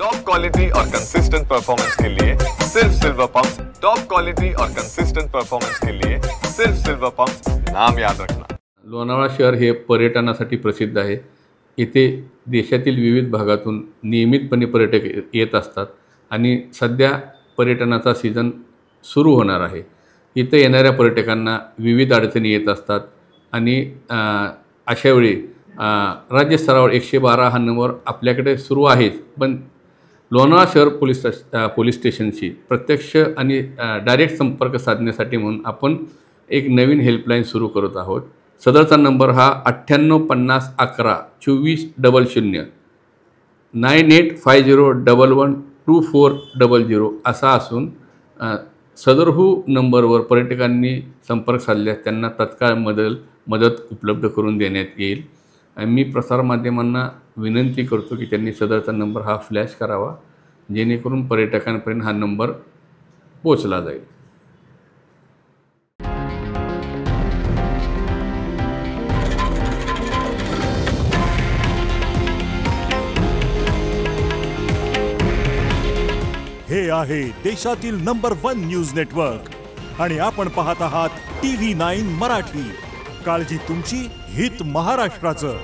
Top quality और consistent performance के लिए सिर्फ सिल्वर पंप्स। टॉप क्वालिटी और कंसिस्टेंट परफॉर्मेंस के लिए सिर्फ सिल्वर पंप्स, नाम याद रखना। लोणावळा शहर हे पर्यटनासाठी प्रसिद्ध आहे। इथे देशातील विविध भागातून नियमितपणे पर्यटक येत असतात आणि सध्या पर्यटनाचा सीझन सुरू होणार आहे। इथे येणाऱ्या पर्यटकांना विविध अडचणी येत असतात आणि अशा वेळी राज्य स्तरावर 112 हा नंबर आपल्याकडे सुरू आहेच, पण लोणावळा शहर पोलीस स्टेशनशी प्रत्यक्ष आणि डायरेक्ट संपर्क साधण्यासाठी म्हणून आपण एक नवीन हेल्पलाईन सुरू करत आहोत। सदरचा नंबर हा 9850112400 9850112400 असा असून सदरहू नंबरवर पर्यटकांनी संपर्क साधल्यास त्यांना तत्काळ मदत उपलब्ध करून देण्यात येईल। मी प्रसारमाध्यमांना विनंती करतो की त्यांनी सदरचा नंबर हा फ्लॅश करावा, जेणेकरून पर्यटकांपर्यंत हा नंबर पोहोचला जाईल। हे आहे देशातील नंबर 1 न्यूज नेटवर्क आणि आपण पाहत आहात TV9 मराठी। काळजी तुमची, हित महाराष्ट्राचं।